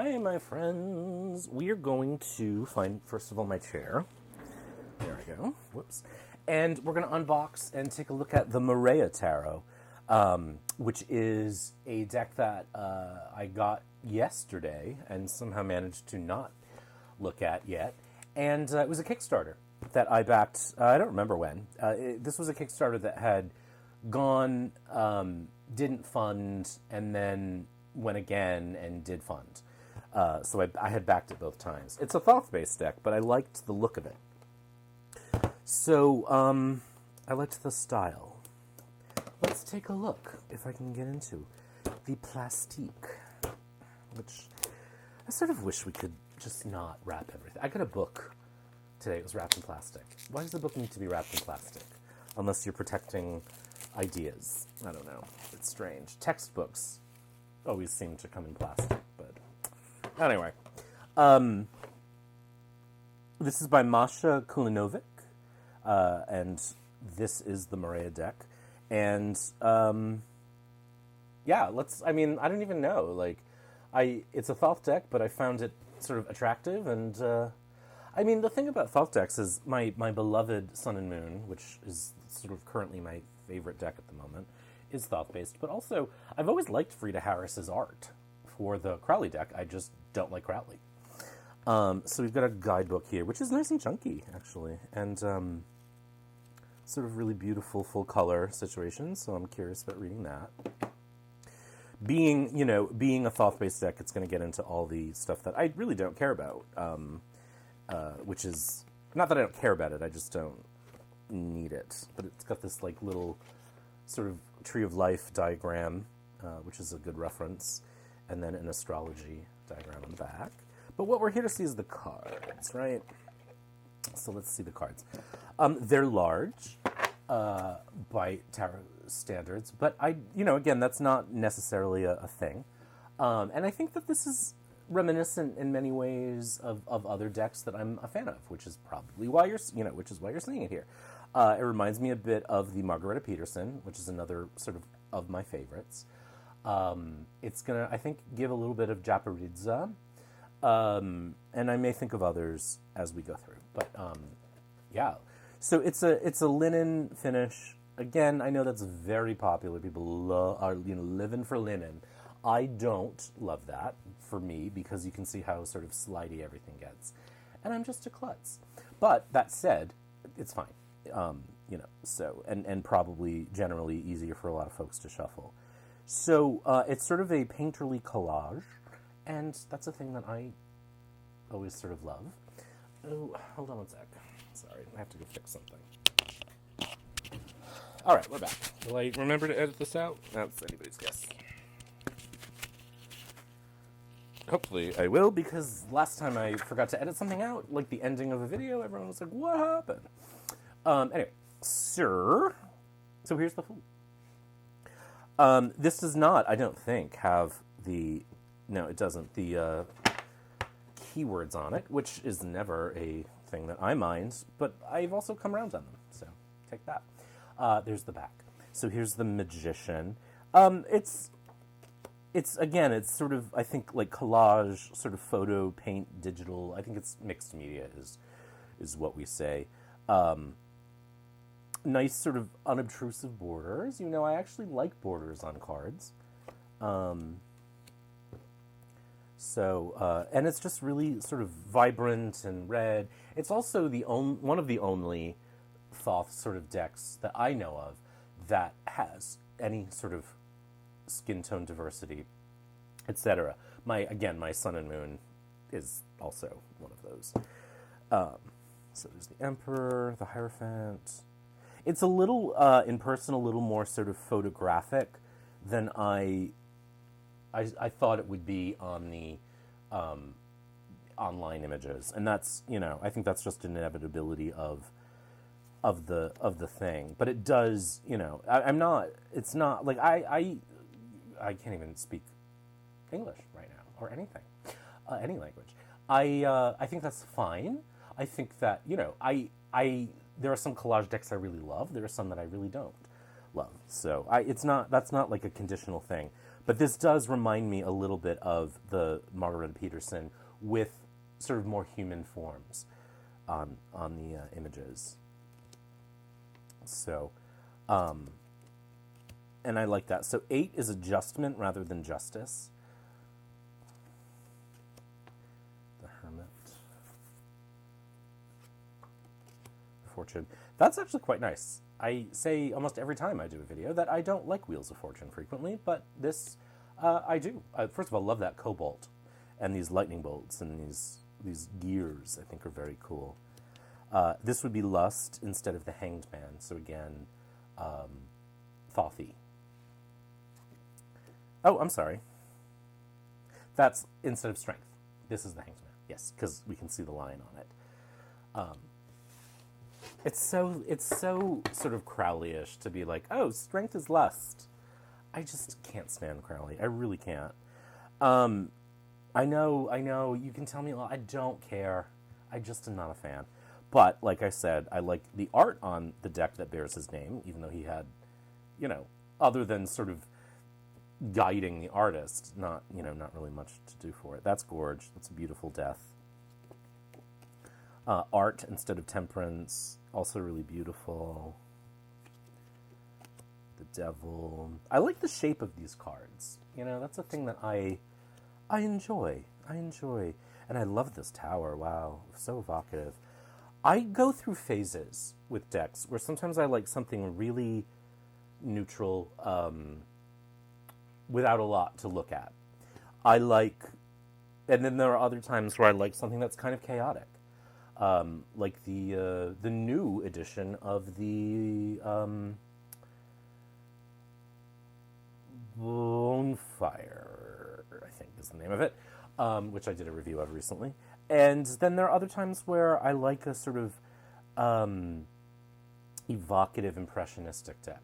Hi, my friends. We are going to find, first of all, my chair. There we go. Whoops. And we're going to unbox and take a look at the Marea Tarot, which is a deck that I got yesterday and somehow managed to not look at yet. And it was a Kickstarter that I backed, I don't remember when. This was a Kickstarter that had gone, didn't fund, and then went again and did fund. So I had backed it both times. It's a Thoth-based deck, but I liked the look of it. So, I liked the style. Let's take a look, if I can get into the plastique, which I sort of wish we could just not wrap everything. I got a book today, it was wrapped in plastic. Why does the book need to be wrapped in plastic? Unless you're protecting ideas. I don't know. It's strange. Textbooks always seem to come in plastic, but anyway. This is by Masha Kulinovic, and this is the Marea deck. And, yeah, I don't even know, it's a Thoth deck, but I found it sort of attractive, and, the thing about Thoth decks is my beloved Sun and Moon, which is sort of currently my favorite deck at the moment, is Thoth-based, but also, I've always liked Frida Harris's art for the Crowley deck. I just don't like Crowley. So we've got a guidebook here, which is nice and chunky, actually, and sort of really beautiful full-color situation, so I'm curious about reading that. Being a Thoth-based deck, it's going to get into all the stuff that I really don't care about, which is, not that I don't care about it, I just don't need it, but it's got this, little sort of Tree of Life diagram, which is a good reference, and then an astrology diagram on the back. But what we're here to see is the cards, right? So let's see the cards. They're large by tarot standards, but again, that's not necessarily a thing. And I think that this is reminiscent in many ways of other decks that I'm a fan of, which is probably why you're seeing it here. It reminds me a bit of the Margareta Peterson, which is another sort of my favorites. It's going to, I think, give a little bit of Japaridza, and I may think of others as we go through. But, yeah. So it's a linen finish. Again, I know that's very popular. People are living for linen. I don't love that for me because you can see how sort of slidey everything gets. And I'm just a klutz. But that said, it's fine. So, and probably generally easier for a lot of folks to shuffle. So, it's sort of a painterly collage, and that's a thing that I always sort of love. Oh, hold on one sec. Sorry, I have to go fix something. All right, we're back. Will I remember to edit this out? That's anybody's guess. Hopefully I will, because last time I forgot to edit something out, like the ending of a video, everyone was like, what happened? Anyway, so here's the Fool. This does not, I don't think, have no, it doesn't, the keywords on it, which is never a thing that I mind, but I've also come around on them, so take that. There's the back. So here's the Magician. It's again, it's sort of, I think, like collage, sort of photo, paint, digital. I think it's mixed media is what we say. Nice sort of unobtrusive borders. I actually like borders on cards. And it's just really sort of vibrant and red. It's also one of the only Thoth sort of decks that I know of that has any sort of skin tone diversity, etc. My Sun and Moon is also one of those. So there's the Emperor, the Hierophant. It's a little, in person, a little more sort of photographic than I thought it would be on the online images, and that's I think that's just an inevitability of the thing. But it does it's not like I can't even speak English right now or anything, any language. I think that's fine. I think that there are some collage decks I really love. There are some that I really don't. love. So that's not like a conditional thing. But this does remind me a little bit of the Margareta Peterson with sort of more human forms on the images. So, and I like that. So 8 is adjustment rather than justice. The Hermit. Fortune. That's actually quite nice. I say almost every time I do a video that I don't like Wheels of Fortune frequently, but this I do. First of all, love that cobalt and these lightning bolts and these gears. I think are very cool. This would be Lust instead of the Hanged Man. So again, Thothy. Oh, I'm sorry. That's instead of Strength. This is the Hanged Man. Yes, because we can see the lion on it. It's so sort of Crowley-ish to be like, oh, Strength is Lust. I just can't stand Crowley. I really can't. I know. You can tell me, well, I don't care. I just am not a fan. But, like I said, I like the art on the deck that bears his name, even though he had, other than sort of guiding the artist, not really much to do for it. That's gorge. That's a beautiful death. Art instead of temperance, also really beautiful. The devil. I like the shape of these cards. That's a thing that I enjoy. And I love this tower. Wow, so evocative. I go through phases with decks where sometimes I like something really neutral, without a lot to look at. And then there are other times where I like something that's kind of chaotic. Like the new edition of the Bonefire, I think is the name of it, which I did a review of recently. And then there are other times where I like a sort of evocative, impressionistic deck,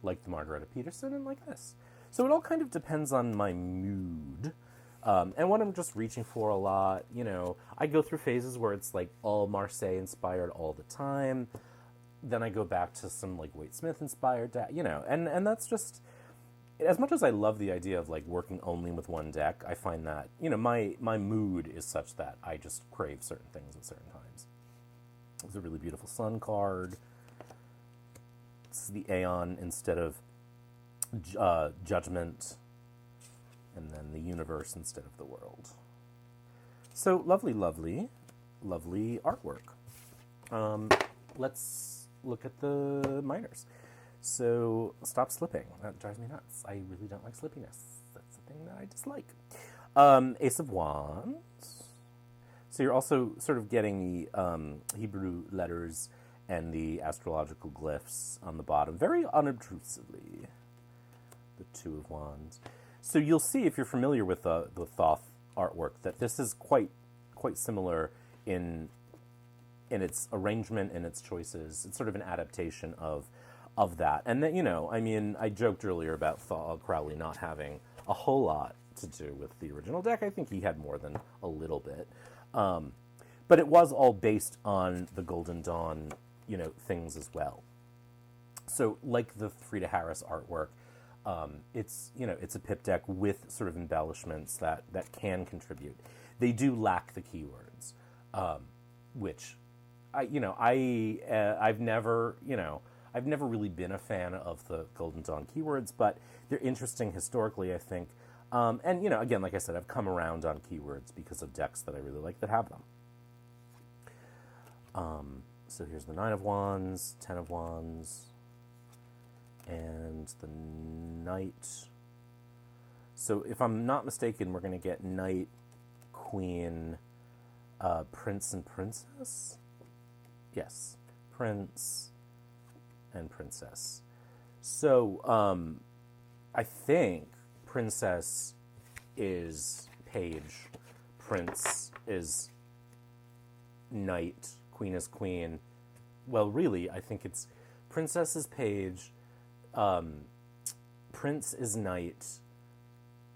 like the Margareta Peterson and like this. So it all kind of depends on my mood. And what I'm just reaching for a lot, I go through phases where it's like all Marseille inspired all the time. Then I go back to some like Wade Smith inspired, and that's just, as much as I love the idea of like working only with one deck, I find that, my mood is such that I just crave certain things at certain times. It's a really beautiful Sun card. This is the Aeon instead of Judgment. And then the universe instead of the world. So lovely, lovely, lovely artwork. Let's look at the minors. So stop slipping. That drives me nuts. I really don't like slippiness. That's the thing that I dislike. Ace of Wands. So you're also sort of getting the Hebrew letters and the astrological glyphs on the bottom, very unobtrusively. The Two of Wands. So you'll see, if you're familiar with the Thoth artwork, that this is quite similar in its arrangement and its choices. It's sort of an adaptation of that. And then, I joked earlier about Crowley not having a whole lot to do with the original deck. I think he had more than a little bit. But it was all based on the Golden Dawn, things as well. So like the Frida Harris artwork, it's a pip deck with sort of embellishments that can contribute. They do lack the keywords, which I've never really been a fan of the Golden Dawn keywords, but they're interesting historically, I think. And again, like I said, I've come around on keywords because of decks that I really like that have them. So here's the 9 of Wands, 10 of Wands. And the Knight. So if I'm not mistaken, we're going to get Knight, Queen, Prince and Princess? Yes, Prince and Princess. So I think Princess is Page, Prince is Knight, Queen is Queen. Well, really, I think it's Princess is Page, Prince is Knight,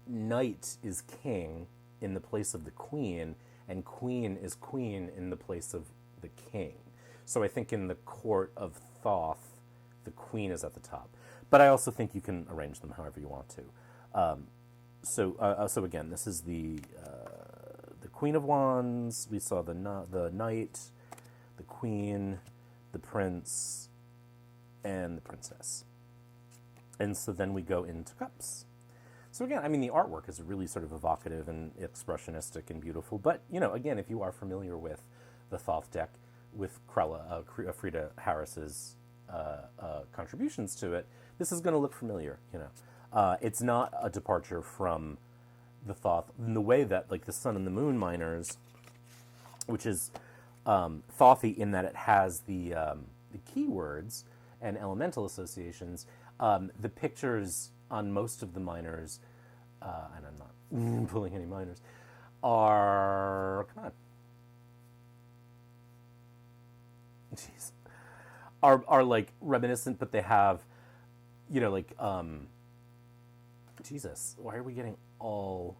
Knight is King in the place of the Queen, and Queen is Queen in the place of the King. So I think in the court of Thoth, the Queen is at the top. But I also think you can arrange them however you want to. So again, this is the Queen of Wands. We saw the Knight, the Queen, the Prince, and the Princess. And so then we go into Cups. So again, I mean, the artwork is really sort of evocative and expressionistic and beautiful. But, you know, again, if you are familiar with the Thoth deck, with Frida Harris's contributions to it, this is going to look familiar, you know. It's not a departure from the Thoth in the way that, like, the Sun and the Moon miners, which is Thothy in that it has the keywords and elemental associations. The pictures on most of the miners, and I'm not pulling any miners, are, come on, jeez, are like reminiscent, but they have, you know, like, Jesus, why are we getting all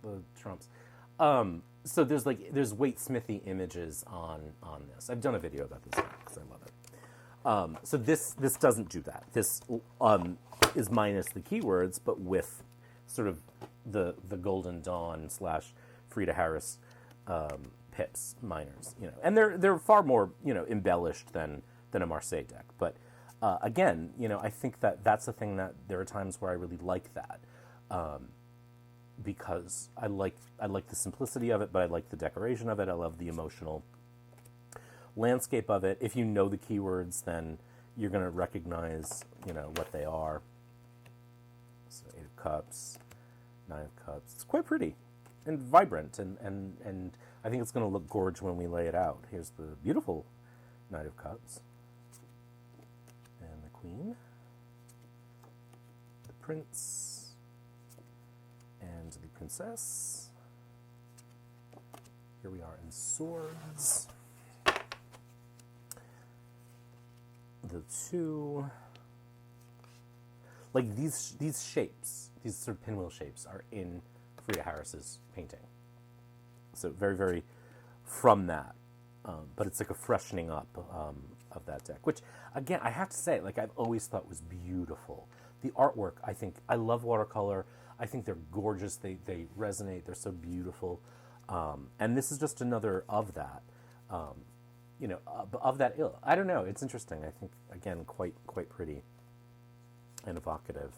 the Trumps? So there's Waite Smithy images on this. I've done a video about this because I love it. So this doesn't do that. This is minus the keywords, but with sort of the Golden Dawn / Frida Harris pips miners, you know, and they're far more, you know, embellished than a Marseille deck. But again, you know, I think that's a thing that there are times where I really like that. Because I like the simplicity of it, but I like the decoration of it. I love the emotional landscape of it. If you know the keywords, then you're going to recognize, you know, what they are. So 8 of Cups, 9 of Cups. It's quite pretty and vibrant, and I think it's going to look gorgeous when we lay it out. Here's the beautiful Knight of Cups, and the Queen, the Prince, and the Princess. Here we are in Swords. The 2. Like these shapes, these sort of pinwheel shapes, are in Frida Harris's painting. So very, very from that. But it's like a freshening up of that deck, which, again, I have to say, like, I've always thought was beautiful. The artwork, I love watercolor. I think they're gorgeous. They resonate. They're so beautiful. And this is just another of that, you know, of that ilk. I don't know. It's interesting. I think, again, quite pretty and evocative.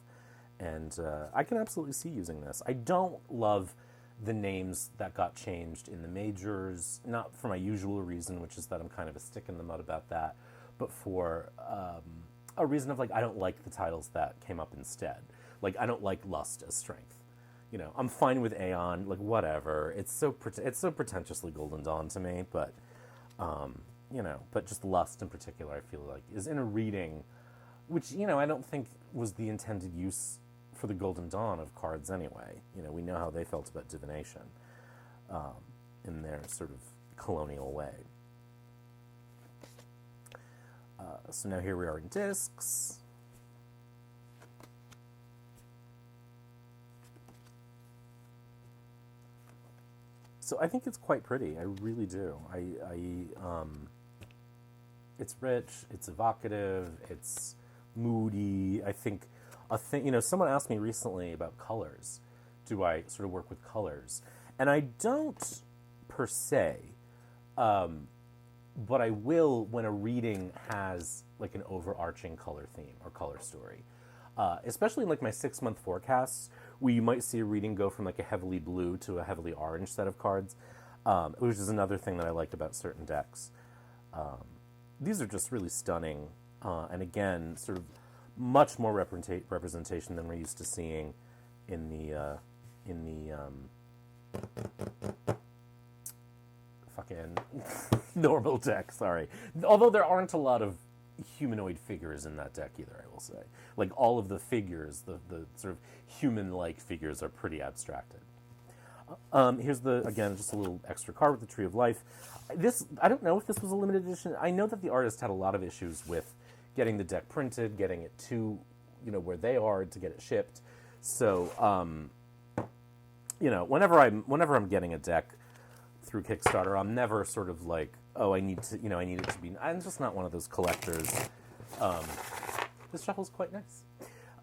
And I can absolutely see using this. I don't love the names that got changed in the majors, not for my usual reason, which is that I'm kind of a stick in the mud about that, but for a reason of, like, I don't like the titles that came up instead. Like, I don't like Lust as Strength. You know, I'm fine with Aeon, like, whatever. It's so pretentiously Golden Dawn to me, but, you know, but just Lust in particular, I feel like, is in a reading, which, you know, I don't think was the intended use for the Golden Dawn of cards anyway. You know, we know how they felt about divination in their sort of colonial way. So now here we are in discs. So I think it's quite pretty. I really do. It's rich. It's evocative. It's moody. I think you know, someone asked me recently about colors. Do I sort of work with colors? And I don't per se, but I will when a reading has like an overarching color theme or color story. Especially in like my 6-month forecasts, where you might see a reading go from like a heavily blue to a heavily orange set of cards, which is another thing that I like about certain decks. These are just really stunning, and again, sort of much more representation than we're used to seeing in the fucking normal deck. Sorry, although there aren't a lot of humanoid figures in that deck either, I will say. Like, all of the figures, the sort of human-like figures, are pretty abstracted. Here's again, just a little extra card with the Tree of Life. I don't know if this was a limited edition. I know that the artist had a lot of issues with getting the deck printed, getting it to, you know, where they are to get it shipped. So, you know, whenever I'm getting a deck through Kickstarter, I'm never sort of like, oh, I need it to be. I'm just not one of those collectors. This shuffle's quite nice.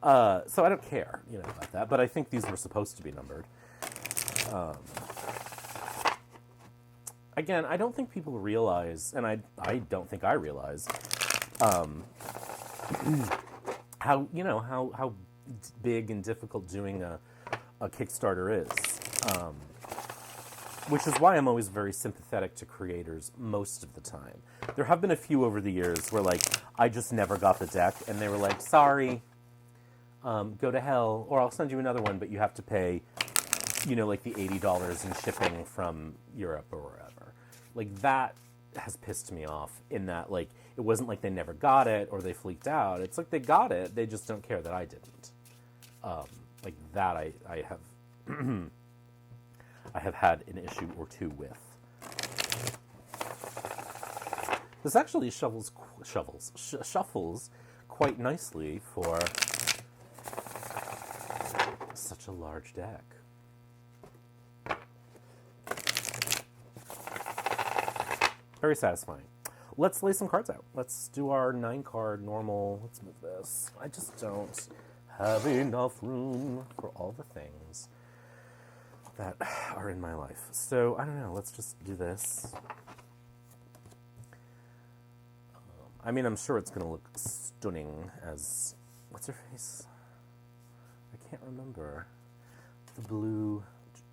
So I don't care, about that. But I think these were supposed to be numbered. Again, I don't think people realize, and I don't think I realize, how how big and difficult doing a Kickstarter is. Which is why I'm always very sympathetic to creators most of the time. There have been a few over the years where, like, I just never got the deck, and they were like, sorry, go to hell, or I'll send you another one, but you have to pay, like the $80 in shipping from Europe or wherever. Like, that has pissed me off in that, like, it wasn't like they never got it or they freaked out. It's like they got it, they just don't care that I didn't. Like, that I have... I have had an issue or two with. This actually shuffles quite nicely for such a large deck. Very satisfying. Let's lay some cards out. Let's do our 9-card normal. Let's move this. I just don't have enough room for all the things that are in my life. So, I don't know, let's just do this. I'm sure it's going to look stunning as... What's her face? I can't remember. The blue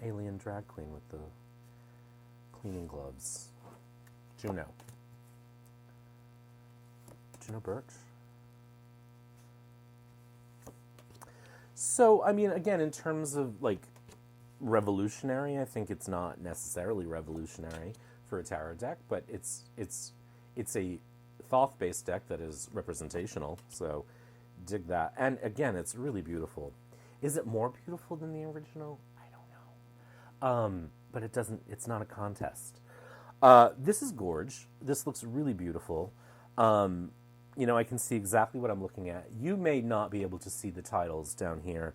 alien drag queen with the cleaning gloves. Juno. Juno Birch? So, again, in terms of, like, revolutionary, I think it's not necessarily revolutionary for a tarot deck, but it's a Thoth-based deck that is representational, so dig that. And again, it's really beautiful. Is it more beautiful than the original? I don't know. But it's not a contest. This is gorge. This looks really beautiful. I can see exactly what I'm looking at. You may not be able to see the titles down here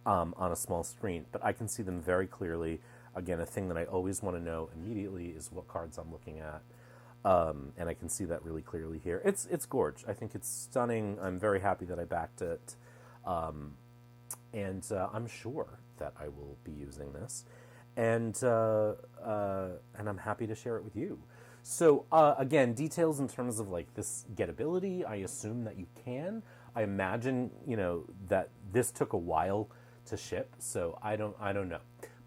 on a small screen, but I can see them very clearly. Again, a thing that I always want to know immediately is what cards I'm looking at, and I can see that really clearly here. It's gorge. I think it's stunning. I'm very happy that I backed it, and I'm sure that I will be using this, and I'm happy to share it with you. So again, details in terms of like this gettability, I assume that you can. I imagine that this took a while to ship, so I don't know,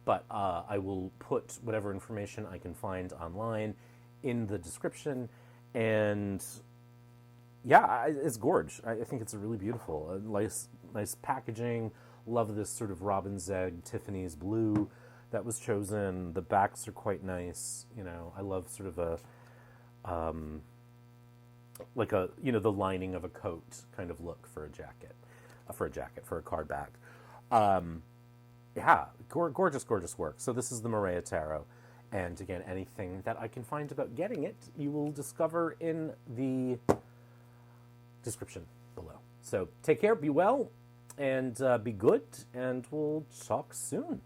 but I will put whatever information I can find online in the description, and yeah, it's gorge. I think it's really beautiful, nice packaging. Love this sort of robin's egg Tiffany's blue that was chosen. The backs are quite nice. I love sort of a like a the lining of a coat kind of look for a jacket, for a card back. Yeah, gorgeous work. So this is the Marea Tarot, and again, anything that I can find about getting it, you will discover in the description below. So take care, be well, and be good, and we'll talk soon.